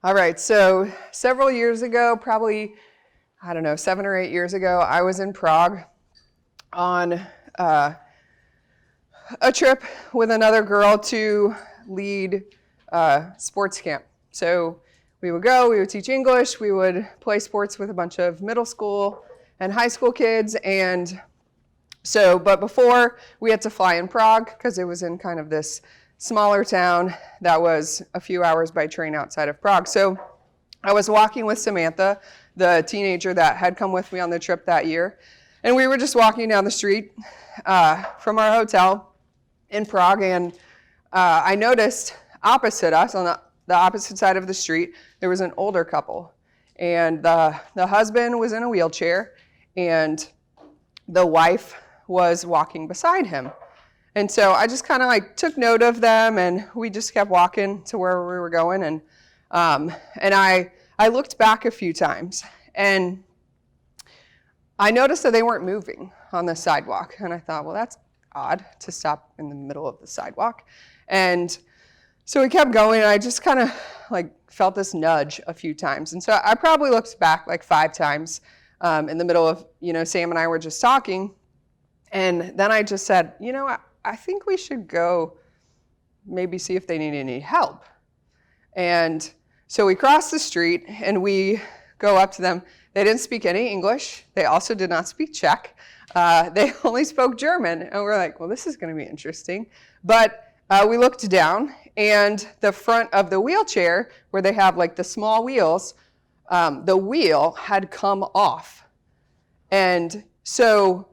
All right, so several years ago, probably, 7 or 8 years ago, I was in Prague on a trip with another girl to lead sports camp. So we would teach English, we would play sports with a bunch of middle school and high school kids, but before we had to fly in Prague because it was in kind of this smaller town that was a few hours by train outside of Prague. So I was walking with Samantha, the teenager that had come with me on the trip that year, and we were just walking down the street from our hotel in Prague, and I noticed opposite us, on the opposite side of the street, there was an older couple, and the husband was in a wheelchair, and the wife was walking beside him. And so I just kind of took note of them, and we just kept walking to where we were going. And I looked back a few times, and I noticed that they weren't moving on the sidewalk. And I thought, well, that's odd to stop in the middle of the sidewalk. And so we kept going, and I just kind of felt this nudge a few times. And so I probably looked back 5 times in the middle of, Sam and I were just talking. And then I just said, I think we should go maybe see if they need any help. And so we crossed the street and we go up to them. They didn't speak any English. They also did not speak Czech. They only spoke German. And we're like, well, this is going to be interesting. But we looked down, and the front of the wheelchair, where they have the small wheels, the wheel had come off. And so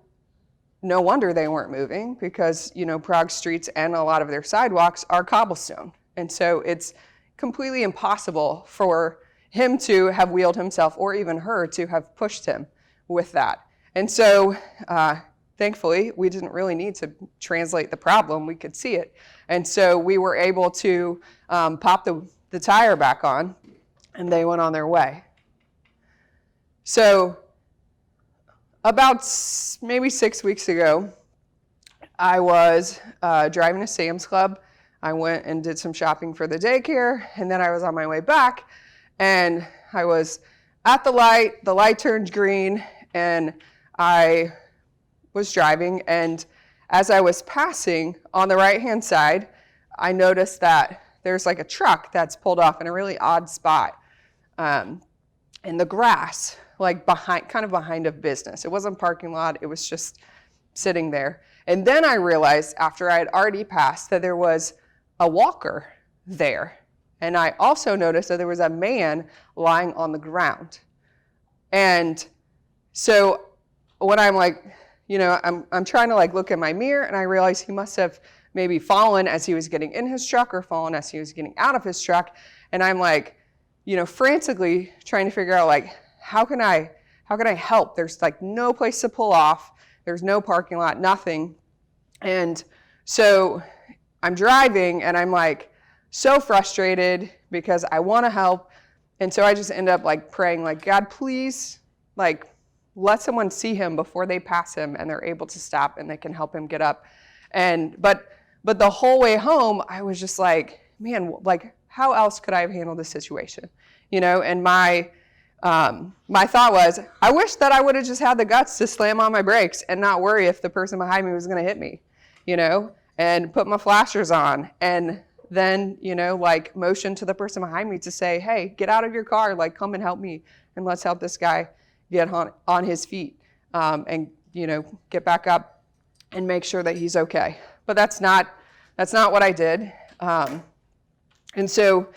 no wonder they weren't moving, because, Prague streets and a lot of their sidewalks are cobblestone. And so it's completely impossible for him to have wheeled himself, or even her to have pushed him with that. And so thankfully, we didn't really need to translate the problem. We could see it. And so we were able to pop the tire back on, and they went on their way. So about maybe 6 weeks ago, I was driving to Sam's Club. I went and did some shopping for the daycare, and then I was on my way back, and I was at the light turned green, and I was driving, and as I was passing on the right-hand side, I noticed that there's a truck that's pulled off in a really odd spot in the grass, behind a business. It wasn't a parking lot, it was just sitting there. And then I realized, after I had already passed, that there was a walker there. And I also noticed that there was a man lying on the ground. And so when I'm I'm trying to look in my mirror, and I realize he must have maybe fallen as he was getting in his truck, or fallen as he was getting out of his truck. And I'm frantically trying to figure out how can I help? There's no place to pull off. There's no parking lot, nothing. And so I'm driving, and I'm so frustrated because I want to help. And so I just end up praying, God, please, let someone see him before they pass him and they're able to stop and they can help him get up. But the whole way home, I was just man, how else could I have handled this situation? And my thought was, I wish that I would have just had the guts to slam on my brakes and not worry if the person behind me was going to hit me, and put my flashers on, and then, motion to the person behind me to say, hey, get out of your car, come and help me, and let's help this guy get on his feet, and, get back up and make sure that he's okay. But that's not what I did. And so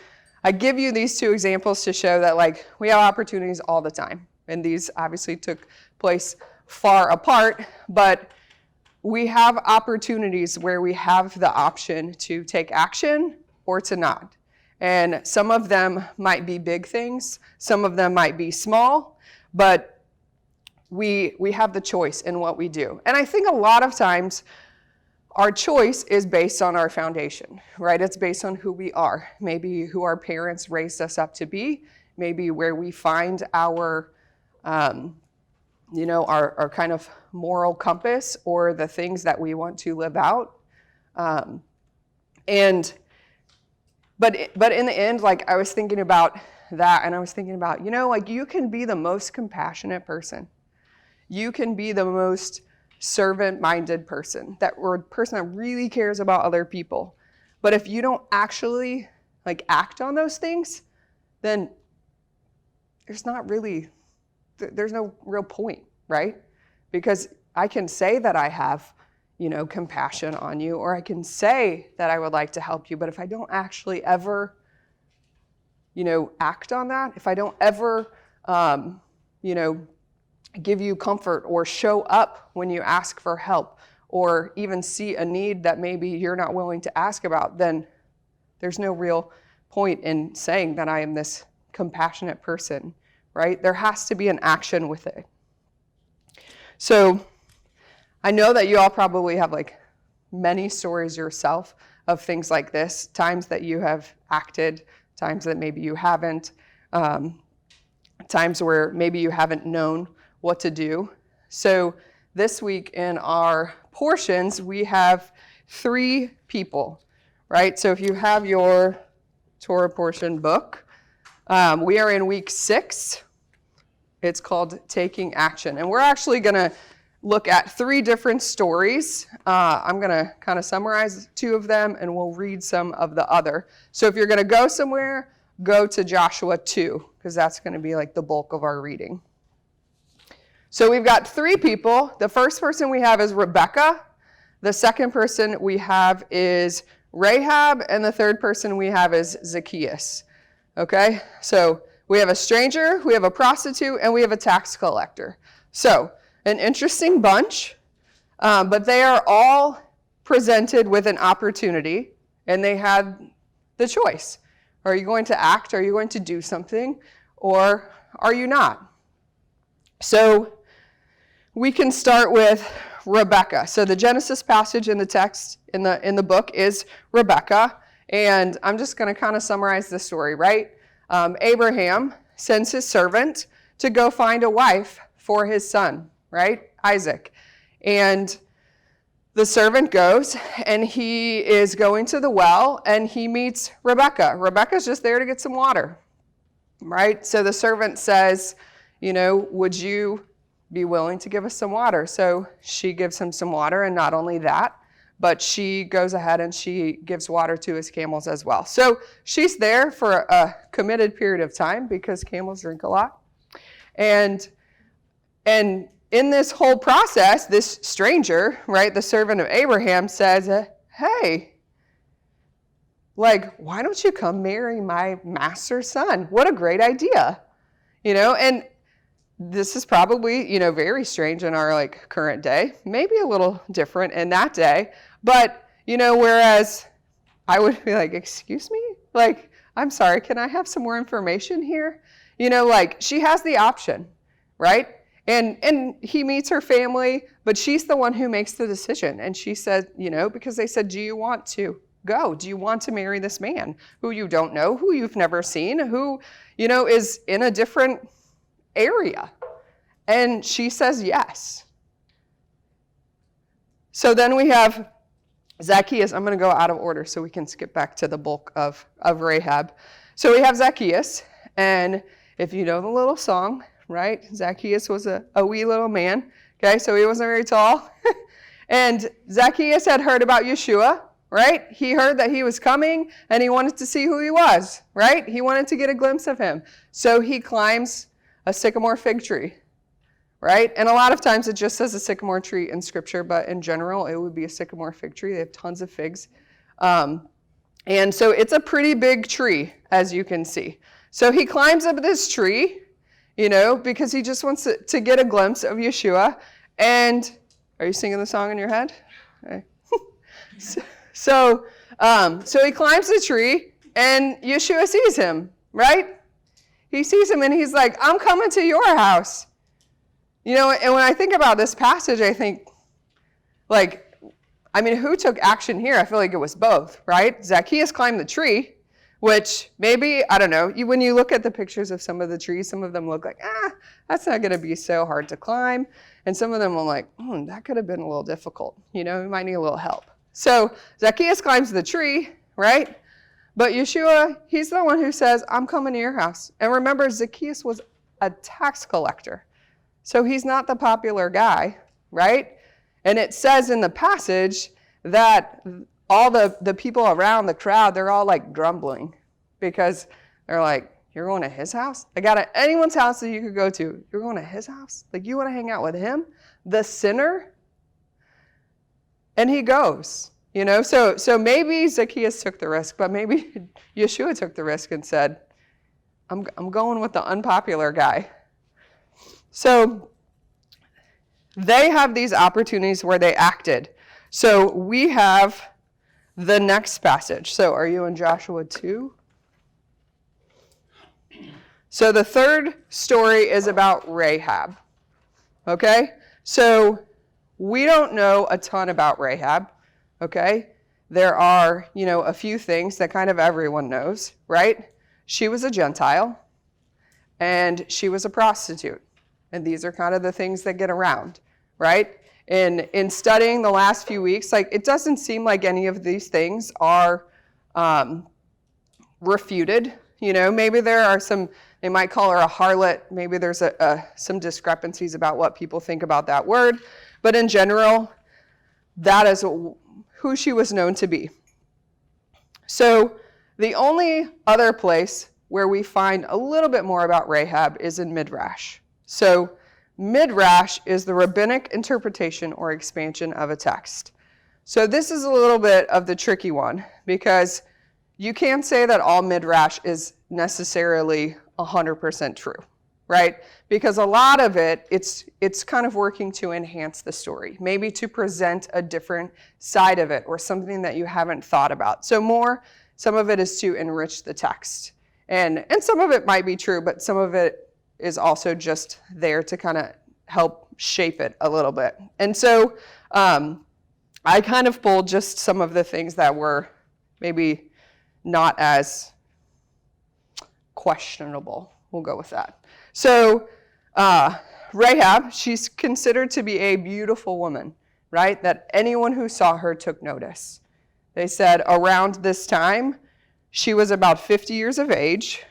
I give you these 2 examples to show that we have opportunities all the time. And these obviously took place far apart, but we have opportunities where we have the option to take action or to not. And some of them might be big things, some of them might be small, but we have the choice in what we do. And I think a lot of times our choice is based on our foundation, right? It's based on who we are, maybe who our parents raised us up to be, maybe where we find our our kind of moral compass, or the things that we want to live out. But in the end, I was thinking about that and I was thinking about, like you can be the most compassionate person. You can be the most servant-minded person, or person that really cares about other people. But if you don't actually like act on those things, then there's no real point, right? Because I can say that I have, compassion on you, or I can say that I would like to help you, but if I don't actually ever, act on that, if I don't ever, give you comfort or show up when you ask for help, or even see a need that maybe you're not willing to ask about, then there's no real point in saying that I am this compassionate person, right? There has to be an action with it. So I know that you all probably have like many stories yourself of things like this, times that you have acted, times that maybe you haven't, times where maybe you haven't known what to do. So this week in our portions, we have 3 people, right? So if you have your Torah portion book, we are in week 6. It's called Taking Action. And we're actually going to look at 3 different stories. I'm going to kind of summarize 2 of them, and we'll read some of the other. So if you're going to go somewhere, go to Joshua 2, because that's going to be like the bulk of our reading. So we've got 3 people. The first person we have is Rebekah. The second person we have is Rahab. And the third person we have is Zacchaeus. Okay? So we have a stranger, we have a prostitute, and we have a tax collector. So an interesting bunch, but they are all presented with an opportunity, and they had the choice. Are you going to act? Are you going to do something? Or are you not? So we can start with Rebekah. So the Genesis passage in the text in the book is Rebekah, and I'm just going to kind of summarize the story, right? Abraham sends his servant to go find a wife for his son, right? Isaac. And the servant goes, and he is going to the well, and he meets Rebekah. Rebekah's just there to get some water, right? So the servant says, would you be willing to give us some water? So she gives him some water, and not only that, but she goes ahead and she gives water to his camels as well. So she's there for a committed period of time because camels drink a lot. And in this whole process, this stranger, right, the servant of Abraham says, hey, like, why don't you come marry my master's son? What a great idea. And this is probably, very strange in our like current day, maybe a little different in that day. But, whereas I would be like, excuse me? Like, I'm sorry, can I have some more information here? Like she has the option, right? And he meets her family, but she's the one who makes the decision. And she said, because they said, do you want to go? Do you want to marry this man who you don't know, who you've never seen, who, is in a different area? And she says yes. So then we have Zacchaeus. I'm going to go out of order so we can skip back to the bulk of Rahab. So we have Zacchaeus, and if you know the little song, right? Zacchaeus was a wee little man, okay? So he wasn't very tall. And Zacchaeus had heard about Yeshua, right? He heard that he was coming, and he wanted to see who he was, right? He wanted to get a glimpse of him. So he climbs a sycamore fig tree, right? And a lot of times it just says a sycamore tree in Scripture, but in general, it would be a sycamore fig tree. They have tons of figs. And so it's a pretty big tree, as you can see. So he climbs up this tree, because he just wants to get a glimpse of Yeshua. And are you singing the song in your head? Okay. So he climbs the tree, and Yeshua sees him, right? He sees him, and he's like, I'm coming to your house. And when I think about this passage, I think, who took action here? I feel like it was both, right? Zacchaeus climbed the tree, which maybe, I don't know, when you look at the pictures of some of the trees, some of them look like, that's not going to be so hard to climb. And some of them are like, that could have been a little difficult. We might need a little help. So Zacchaeus climbs the tree, right? But Yeshua, he's the one who says, I'm coming to your house. And remember, Zacchaeus was a tax collector. So he's not the popular guy, right? And it says in the passage that all the people around the crowd, they're all like grumbling because they're like, you're going to his house? I got anyone's house that you could go to. You're going to his house? Like, you want to hang out with him? The sinner? And he goes. You know, so maybe Zacchaeus took the risk, but maybe Yeshua took the risk and said, I'm going with the unpopular guy. So they have these opportunities where they acted. So we have the next passage. So are you in Joshua 2? So the third story is about Rahab. Okay? So we don't know a ton about Rahab. Okay, there are, a few things that kind of everyone knows, right? She was a Gentile, and she was a prostitute. And these are kind of the things that get around, right? In studying the last few weeks, like, it doesn't seem like any of these things are refuted. Maybe there are some, they might call her a harlot. Maybe there's some discrepancies about what people think about that word. But in general, that is who she was known to be. So the only other place where we find a little bit more about Rahab is in Midrash. So Midrash is the rabbinic interpretation or expansion of a text. So this is a little bit of the tricky one, because you can't say that all Midrash is necessarily 100% true, right? Because a lot of it's kind of working to enhance the story, maybe to present a different side of it or something that you haven't thought about. So some of it is to enrich the text. And some of it might be true, but some of it is also just there to kind of help shape it a little bit. And so I kind of pulled just some of the things that were maybe not as questionable. We'll go with that. So Rahab, she's considered to be a beautiful woman, right? That anyone who saw her took notice. They said around this time, she was about 50 years of age.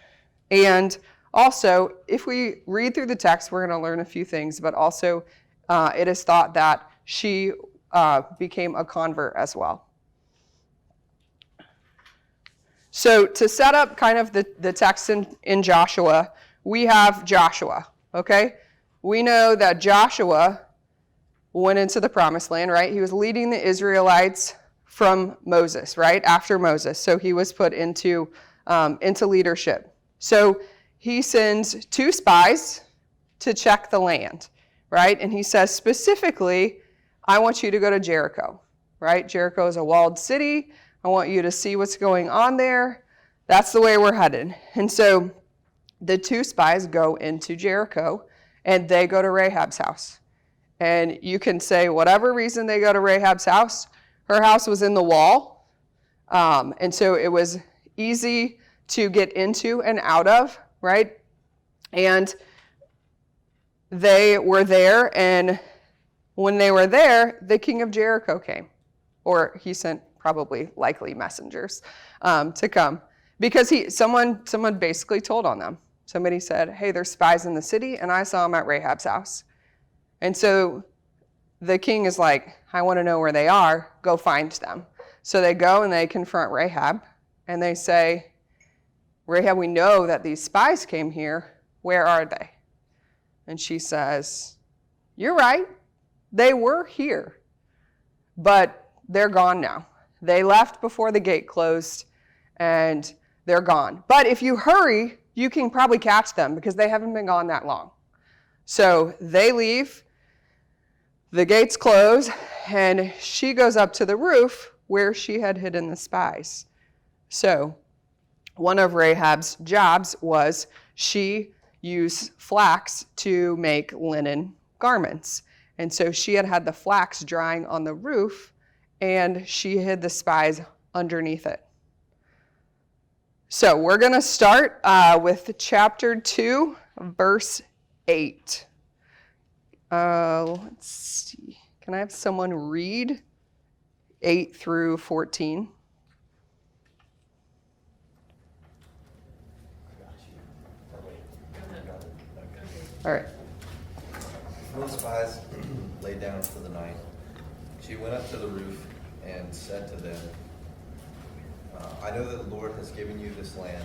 And also, if we read through the text, we're going to learn a few things, but also it is thought that she became a convert as well. So to set up kind of the text in Joshua, we have Joshua, okay? We know that Joshua went into the promised land, right? He was leading the Israelites from Moses, right? After Moses. So he was put into leadership. So he sends 2 spies to check the land, right? And he says specifically, I want you to go to Jericho, right? Jericho is a walled city. I want you to see what's going on there. That's the way we're headed. And so the 2 spies go into Jericho, and they go to Rahab's house. And you can say whatever reason they go to Rahab's house. Her house was in the wall, and so it was easy to get into and out of, right? And they were there, and when they were there, the king of Jericho came. Or he sent probably likely messengers to come. Because someone basically told on them. Somebody said, hey, there's spies in the city, and I saw them at Rahab's house. And so the king is like, I want to know where they are. Go find them. So they go and they confront Rahab, and they say, Rahab, we know that these spies came here. Where are they? And she says, you're right. They were here, but they're gone now. They left before the gate closed, and they're gone. But if you hurry, you can probably catch them because they haven't been gone that long. So they leave, the gates close, and she goes up to the roof where she had hidden the spies. So one of Rahab's jobs was she used flax to make linen garments. And so she had the flax drying on the roof, and she hid the spies underneath it. So we're going to start with chapter 2, verse 8. Let's see. Can I have someone read 8 through 14? All right. Before the spies lay down for the night, she went up to the roof and said to them, I know that the Lord has given you this land.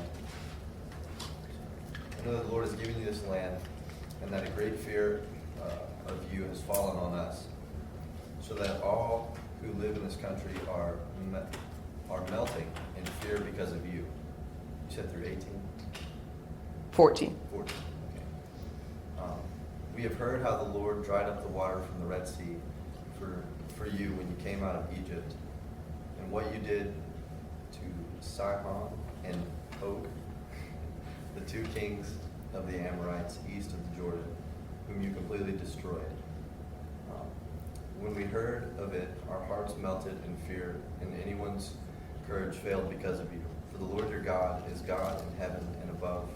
I know that the Lord has given you this land, and that a great fear of you has fallen on us, so that all who live in this country are melting in fear because of you. You said through 18? 14. 14. Okay. We have heard how the Lord dried up the water from the Red Sea for you when you came out of Egypt, and what you did to Sihon and Og, the two kings of the Amorites east of the Jordan, whom you completely destroyed. When we heard of it, our hearts melted in fear, and anyone's courage failed because of you. For the Lord your God is God in heaven and above,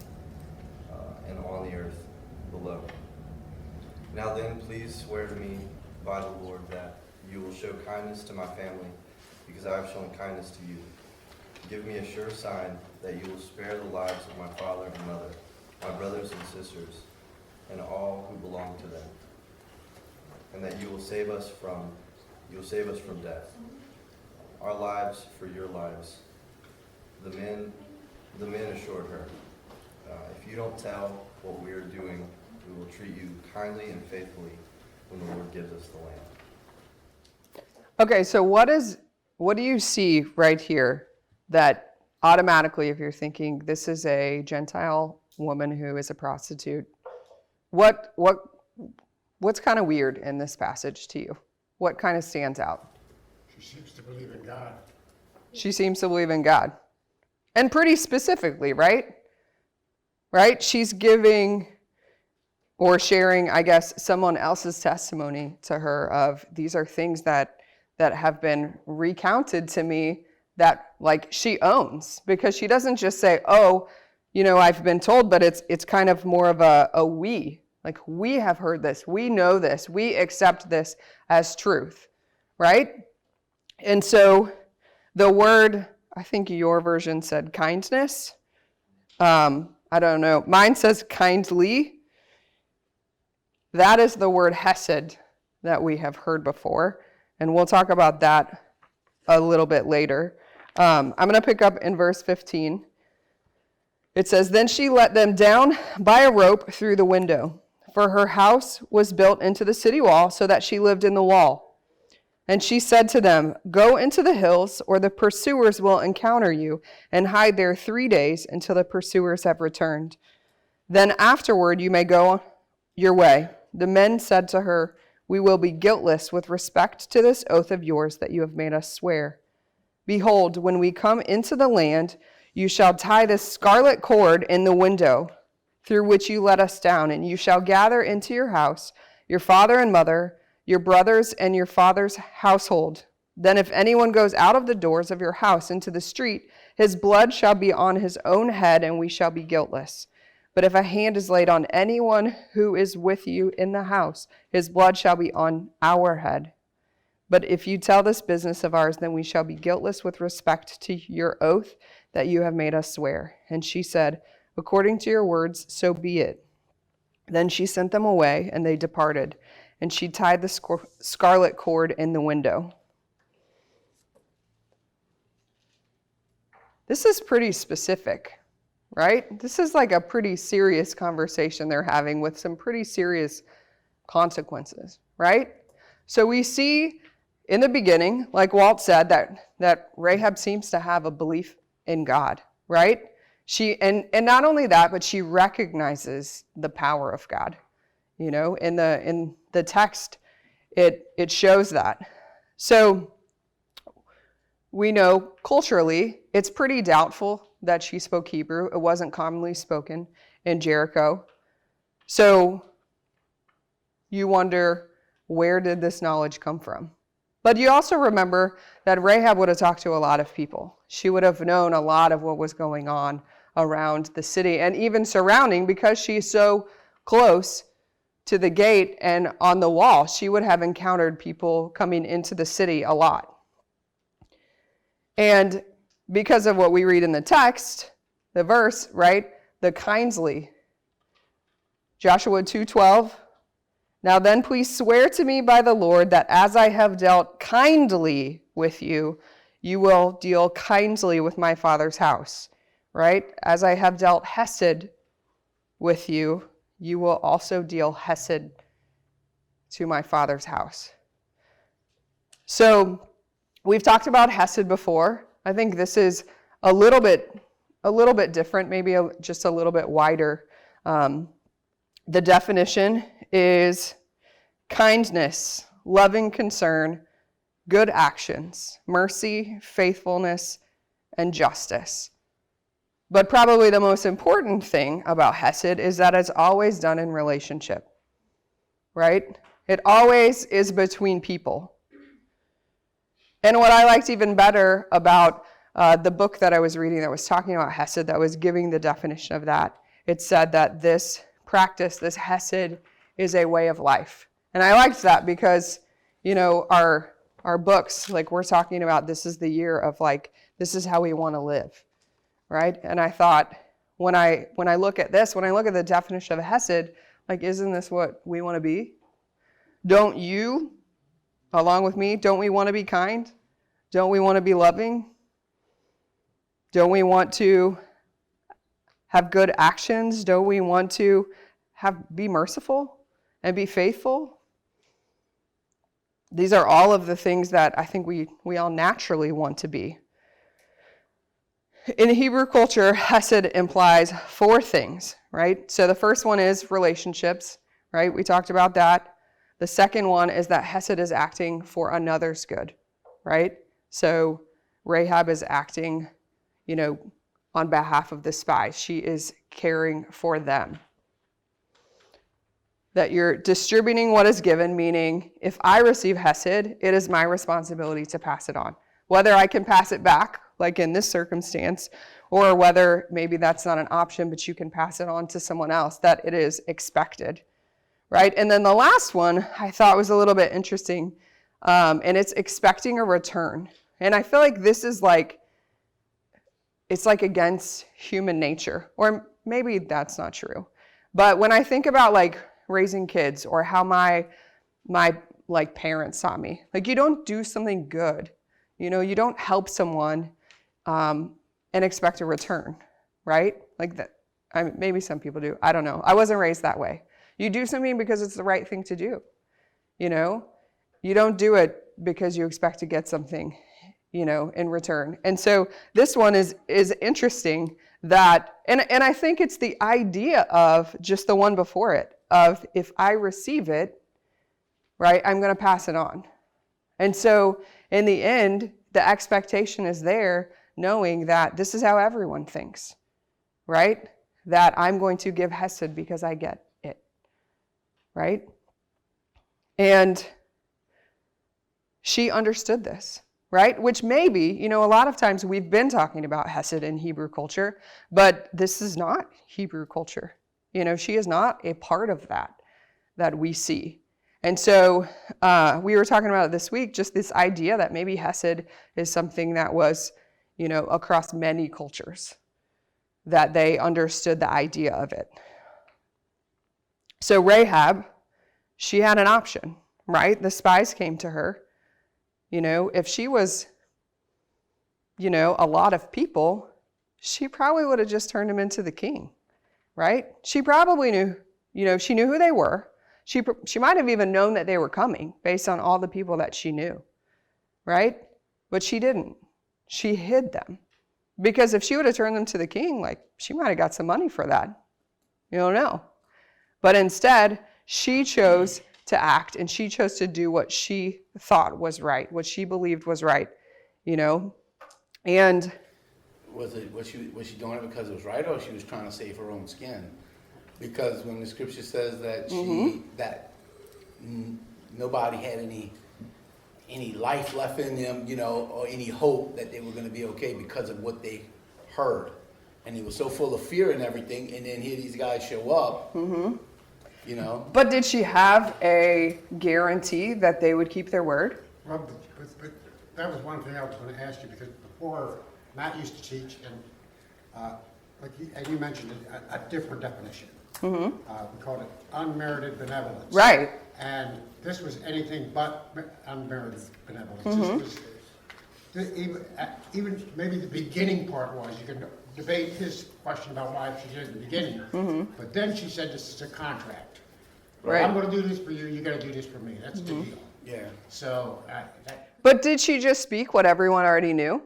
and on the earth below. Now then, please swear to me by the Lord that you will show kindness to my family, because I have shown kindness to you. Give me a sure sign that you will spare the lives of my father and mother, my brothers and sisters, and all who belong to them, and that you will save us from death. Our lives for your lives. The men assured her, if you don't tell what we are doing, we will treat you kindly and faithfully when the Lord gives us the land. Okay, so what do you see right here that automatically, if you're thinking this is a Gentile woman who is a prostitute, what's kind of weird in this passage to you? What kind of stands out? She seems to believe in God. She seems to believe in God. And pretty specifically, right? Right? She's giving or sharing, I guess, someone else's testimony to her of these are things that have been recounted to me that like she owns, because she doesn't just say, oh, I've been told, but it's kind of more of a we. Like, we have heard this, we know this, we accept this as truth, right? And so the word, I think your version said kindness. I don't know. Mine says kindly. That is the word hesed that we have heard before. And we'll talk about that a little bit later. I'm going to pick up in verse 15. It says, then she let them down by a rope through the window, for her house was built into the city wall, so that she lived in the wall. And she said to them, go into the hills, or the pursuers will encounter you, and hide there 3 days until the pursuers have returned. Then afterward you may go your way. The men said to her, we will be guiltless with respect to this oath of yours that you have made us swear. Behold, when we come into the land, you shall tie this scarlet cord in the window through which you let us down, and you shall gather into your house your father and mother, your brothers and your father's household. Then if anyone goes out of the doors of your house into the street, his blood shall be on his own head, and we shall be guiltless. But if a hand is laid on anyone who is with you in the house, his blood shall be on our head. But if you tell this business of ours, then we shall be guiltless with respect to your oath that you have made us swear. And she said, according to your words, so be it. Then she sent them away, and they departed. And she tied the scarlet cord in the window. This is pretty specific, right? This is like a pretty serious conversation they're having with some pretty serious consequences, right? So we see in the beginning, like Walt said, that Rahab seems to have a belief in God, right? She and not only that, but she recognizes the power of God. In the text, it shows that. So we know culturally, it's pretty doubtful that she spoke Hebrew. It wasn't commonly spoken in Jericho. So you wonder, where did this knowledge come from? But you also remember that Rahab would have talked to a lot of people. She would have known a lot of what was going on around the city and even surrounding, because she's so close to the gate and on the wall. She would have encountered people coming into the city a lot. And because of what we read in the text, the verse, right, the kindly, Joshua 2:12. Now then, please swear to me by the Lord that as I have dealt kindly with you, you will deal kindly with my father's house, right? As I have dealt hesed with you, you will also deal hesed to my father's house. So we've talked about hesed before. I think this is a little bit different, maybe just a little bit wider. The definition is kindness, loving concern, good actions, mercy, faithfulness, and justice. But probably the most important thing about hesed is that it's always done in relationship, right? It always is between people. And what I liked even better about the book that I was reading that was talking about hesed, that was giving the definition of that, it said that this practice, this hesed, is a way of life. And I liked that because, our books, like we're talking about, this is the year of this is how we want to live, right? And I thought, when I look at this, when I look at the definition of hesed, isn't this what we want to be? Don't you, along with me, don't we want to be kind? Don't we want to be loving? Don't we want to have good actions? Don't we want to be merciful and be faithful? These are all of the things that I think we all naturally want to be. In Hebrew culture, hesed implies 4 things, right? So the first one is relationships, right? We talked about that. The second one is that hesed is acting for another's good, right? So Rahab is acting, on behalf of the spies. She is caring for them. That you're distributing what is given, meaning if I receive hesed, it is my responsibility to pass it on. Whether I can pass it back, like in this circumstance, or whether maybe that's not an option, but you can pass it on to someone else, that it is expected, right? And then the last one I thought was a little bit interesting, and it's expecting a return. And I feel like this is it's against human nature, or maybe that's not true. But when I think about raising kids, or how my parents saw me, you don't do something good, you don't help someone and expect a return, right? That. Maybe some people do. I don't know. I wasn't raised that way. You do something because it's the right thing to do. You don't do it because you expect to get something, in return. And so this one is interesting that, and I think it's the idea of just the one before it, of if I receive it, right, I'm going to pass it on. And so in the end, the expectation is there, knowing that this is how everyone thinks, right? That I'm going to give hesed because I get it, right? And she understood this, right? Which maybe, a lot of times we've been talking about hesed in Hebrew culture, but this is not Hebrew culture. She is not a part of that we see. And so we were talking about it this week, just this idea that maybe hesed is something that was, across many cultures, that they understood the idea of it. So Rahab, she had an option, right? The spies came to her. If she was, a lot of people, she probably would have just turned them into the king, right? She probably knew, she knew who they were. She might have even known that they were coming based on all the people that she knew, right? But she didn't. She hid them. Because if she would have turned them to the king, she might have got some money for that. You don't know. But instead, she chose to act, and she chose to do what she thought was right, what she believed was right, And was she doing it because it was right, or she was trying to save her own skin? Because when the scripture says that nobody had any life left in them, or any hope that they were going to be okay because of what they heard, and he was so full of fear and everything, and then here these guys show up. But did she have a guarantee that they would keep their word? Well, but that was one thing I was going to ask you, because before Matt used to teach, and and you mentioned a different definition. We called it unmerited benevolence. Right. And this was anything but unmerited benevolence. This was, even maybe the beginning part was, you can debate his question about why she did it in the beginning. But then she said this is a contract. Right. I'm going to do this for you, you got to do this for me. That's the deal. Yeah. So, But did she just speak what everyone already knew?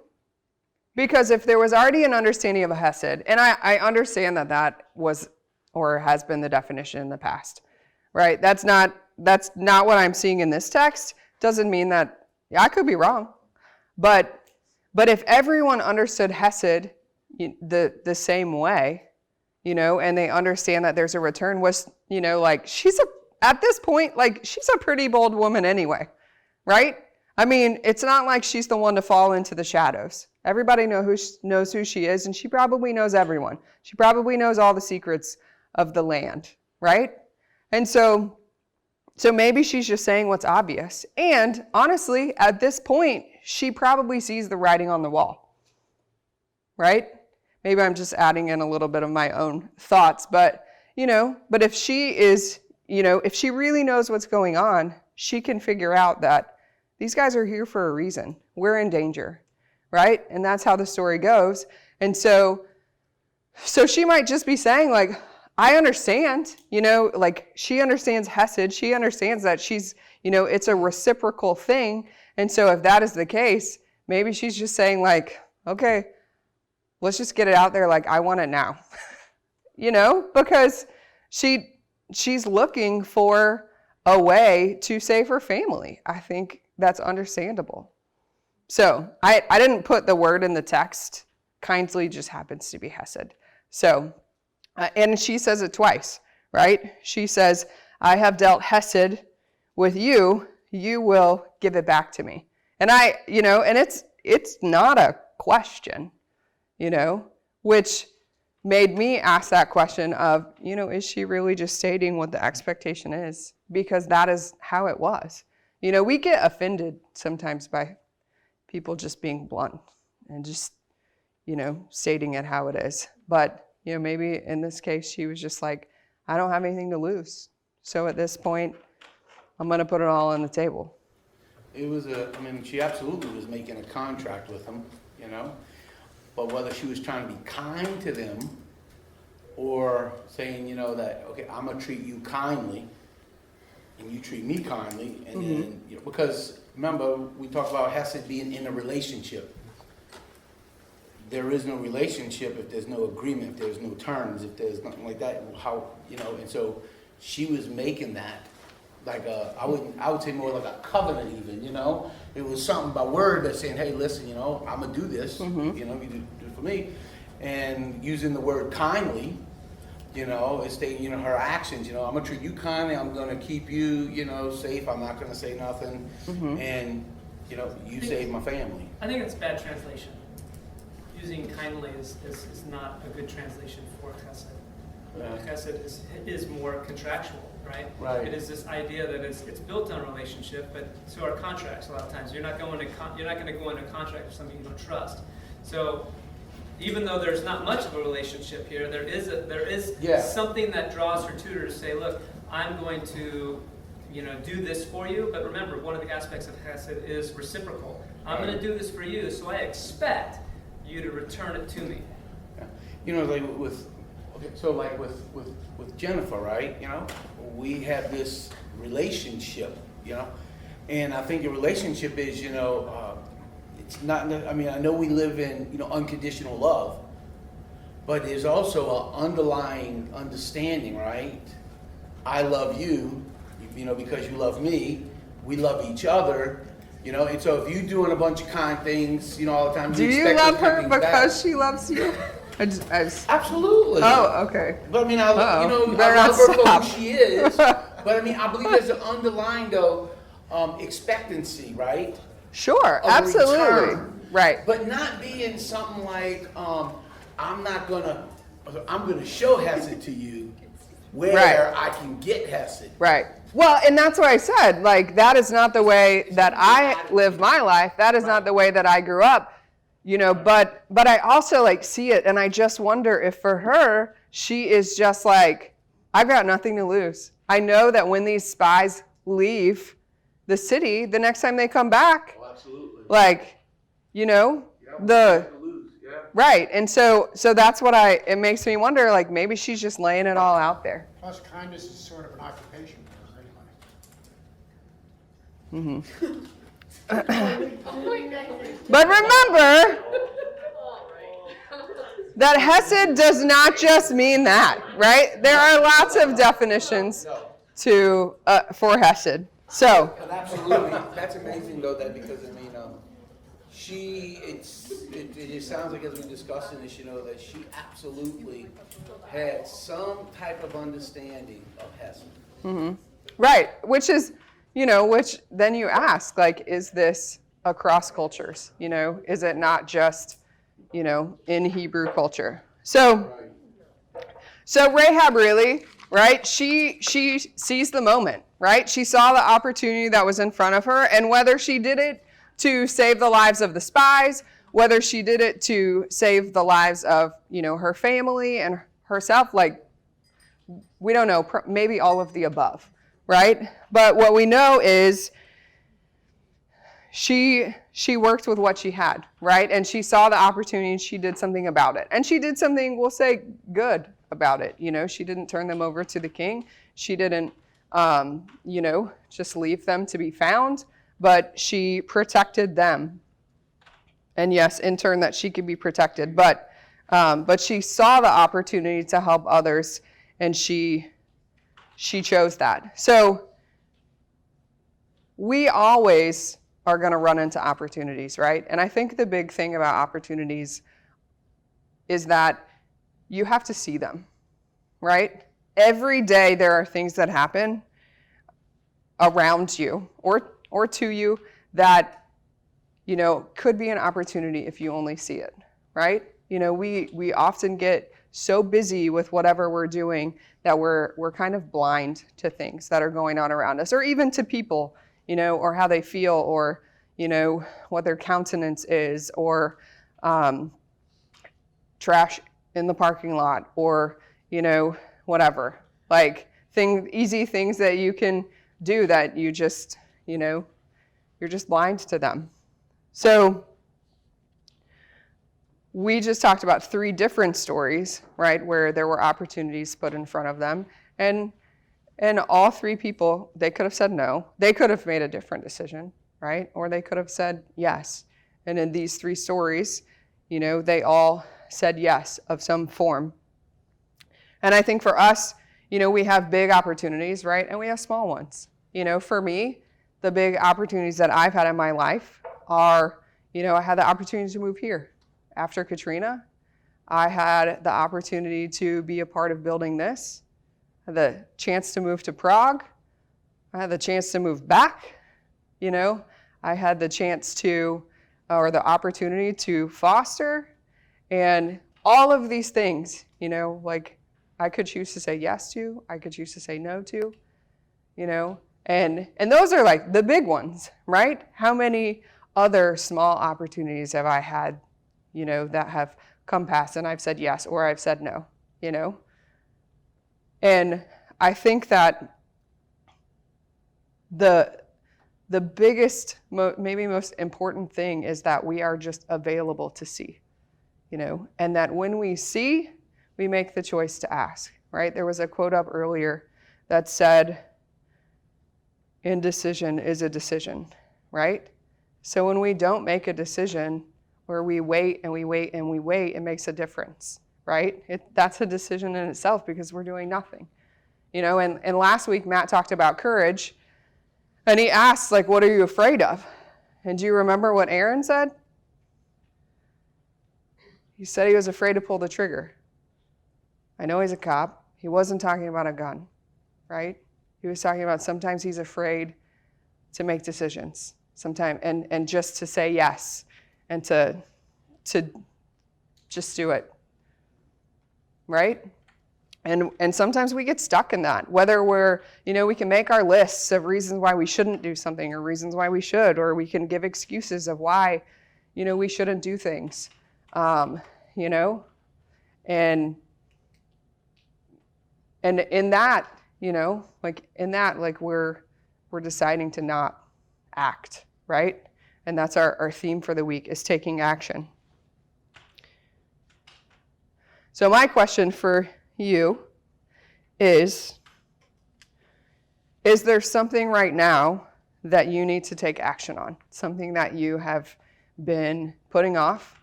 Because if there was already an understanding of a hesed, and I understand that was or has been the definition in the past, right? That's not what I'm seeing in this text. Doesn't mean that, I could be wrong. But if everyone understood hesed the same way, and they understand that there's a return, was, like, at this point, like, she's a pretty bold woman anyway, right? I mean, it's not like she's the one to fall into the shadows. Everybody knows who she is, and she probably knows everyone. She probably knows all the secrets of the land, right? And so maybe she's just saying what's obvious. And honestly, at this point, she probably sees the writing on the wall, right? Maybe I'm just adding in a little bit of my own thoughts, but if she is, if she really knows what's going on, she can figure out that these guys are here for a reason. We're in danger, right? And that's how the story goes. And so she might just be saying, like, I understand, like, she understands hesed. She understands that she's, it's a reciprocal thing. And so if that is the case, maybe she's just saying, like, okay, let's just get it out there. Like, I want it now, because she's looking for a way to save her family. I think that's understandable. So I didn't put the word in the text. Kindly just happens to be hesed. So, and she says it twice, right? She says, I have dealt hesed with you. You will give it back to me. And and it's not a question, which made me ask that question of, is she really just stating what the expectation is? Because that is how it was. We get offended sometimes by people just being blunt and just, stating it how it is. But, maybe in this case, she was just like, I don't have anything to lose. So at this point, I'm going to put it all on the table. It was she absolutely was making a contract with him, But whether she was trying to be kind to them or saying, that, okay, I'm going to treat you kindly and you treat me kindly. And then, because remember, we talked about hesed being in a relationship. There is no relationship if there's no agreement, if there's no terms, if there's nothing like that. And so she was making that like I would say more like a covenant even, It was something by word that's saying, hey, listen, I'm going to do this, you do it for me. And using the word kindly, it's stating, her actions, I'm going to treat you kindly, I'm going to keep you, safe, I'm not going to say nothing, and, you save my family. I think it's bad translation. Using kindly is not a good translation for chesed. Yeah. Chesed is more contractual, right? Right. It is this idea that it's built on a relationship, but so are contracts a lot of times. You're not going to go into a contract with somebody you don't trust. So even though there's not much of a relationship here, there is something that draws her to her to say, look, I'm going to do this for you, but remember, one of the aspects of chesed is reciprocal. I'm going to do this for you, so I expect you to return it to me. Yeah. Like with Jennifer, right? We have this relationship, and I think a relationship is, it's not, I know we live in, unconditional love, but there's also an underlying understanding, right? I love you, because you love me, we love each other, and so if you're doing a bunch of kind things, all the time, do you love her because she loves you? Absolutely. Oh, okay. But I love her for who she is. But I believe there's an underlying expectancy, right? Sure, absolutely. Return. Right. But not being something like, I'm gonna show hesed to you where I can get hesed. Right. Well, and that's what I said. Like, that is not the way that I live my life. That is not the way that I grew up. But I also see it, and I just wonder if for her, she is just like, I've got nothing to lose. I know that when these spies leave the city, the next time they come back, Oh, absolutely. like, you know, right. And so that's what it makes me wonder, like, maybe she's just laying it all out there. Plus, kindness is sort of an occupation for us anyway. But remember that Hesed does not just mean that, right? There are lots of definitions for Hesed. So, But absolutely, that's amazing though, that because I mean, it just sounds like as we're discussing this, that she absolutely had some type of understanding of Hesed. right, which is, which then you ask, like, is this across cultures? Is it not just, in Hebrew culture? So Rahab really, right? She sees the moment, right? She saw the opportunity that was in front of her, and whether she did it to save the lives of the spies, whether she did it to save the lives of, her family and herself, like, we don't know, maybe all of the above, right? But what we know is she worked with what she had, right? And she saw the opportunity and she did something about it. And she did something, we'll say, good about it. She didn't turn them over to the king. She didn't, just leave them to be found, but she protected them. And yes, in turn, that she could be protected. But she saw the opportunity to help others, and she chose that. So we always are going to run into opportunities, right? And I think the big thing about opportunities is that you have to see them, right? Every day there are things that happen around you or to you that, could be an opportunity if you only see it, right? We often get so busy with whatever we're doing that we're kind of blind to things that are going on around us, or even to people, or how they feel, or, what their countenance is, or trash in the parking lot, or, whatever. Like easy things that you can do that you just, you're just blind to them. So we just talked about 3 different stories, right, where there were opportunities put in front of them. And all 3 people, they could have said no. They could have made a different decision, right? Or they could have said yes. And in these 3 stories, they all said yes of some form. And I think for us, we have big opportunities, right? And we have small ones. For me, the big opportunities that I've had in my life are, I had the opportunity to move here. After Katrina, I had the opportunity to be a part of building this. I had the chance to move to Prague. I had the chance to move back. I had the chance to, or the opportunity to foster. And all of these things, like I could choose to say yes to, I could choose to say no to, and those are like the big ones, right? How many other small opportunities have I had, that have come past and I've said yes or I've said no, And I think that the biggest, maybe most important thing is that we are just available to see, and that when we see, we make the choice to ask, right? There was a quote up earlier that said, indecision is a decision, right? So when we don't make a decision, where we wait and we wait and we wait, it makes a difference, right? That's a decision in itself because we're doing nothing. And last week Matt talked about courage, and he asked, like, what are you afraid of? And do you remember what Aaron said? He said he was afraid to pull the trigger. I know he's a cop. He wasn't talking about a gun, right? He was talking about sometimes he's afraid to make decisions, sometimes, and just to say yes, and to just do it, right? And sometimes we get stuck in that, whether we're, we can make our lists of reasons why we shouldn't do something or reasons why we should, or we can give excuses of why, we shouldn't do things, and And in that, like we're deciding to not act, right? And that's our theme for the week, is taking action. So my question for you is there something right now that you need to take action on? Something that you have been putting off?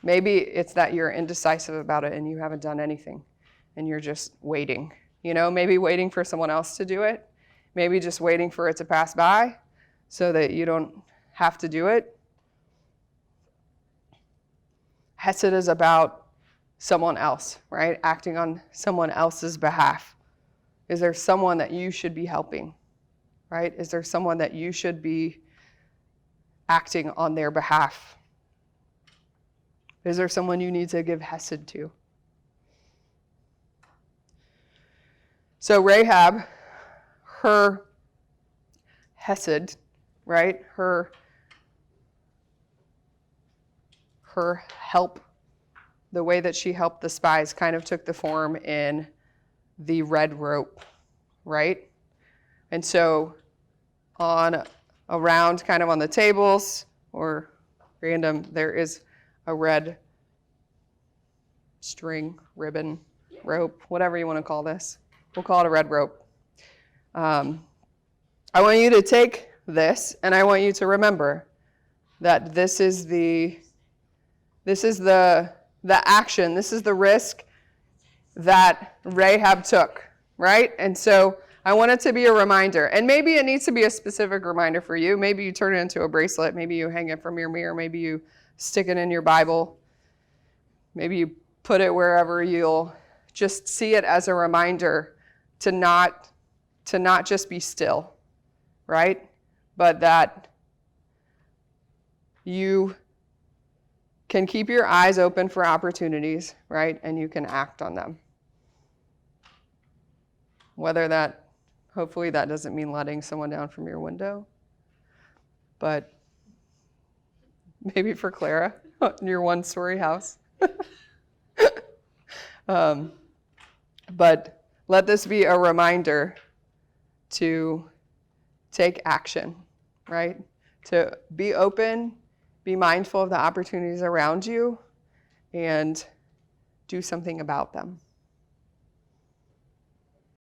Maybe it's that you're indecisive about it and you haven't done anything and you're just waiting. Maybe waiting for someone else to do it. Maybe just waiting for it to pass by so that you don't have to do it. Hesed is about someone else, right? Acting on someone else's behalf. Is there someone that you should be helping, right? Is there someone that you should be acting on their behalf? Is there someone you need to give hesed to? So Rahab, her hesed, right? Her help, the way that she helped the spies kind of took the form in the red rope, right? And so around kind of on the tables or random, there is a red string, ribbon, rope, whatever you want to call this. We'll call it a red rope. I want you to take this, and I want you to remember that this is the action, this is the risk that Rahab took, right? And so I want it to be a reminder. And maybe it needs to be a specific reminder for you. Maybe you turn it into a bracelet. Maybe you hang it from your mirror. Maybe you stick it in your Bible. Maybe you put it wherever you'll just see it as a reminder to not just be still, right? But that you can keep your eyes open for opportunities, right? And you can act on them. Hopefully that doesn't mean letting someone down from your window, but maybe for Clara in your one-story house. But let this be a reminder to take action, right? To be open, be mindful of the opportunities around you, and do something about them.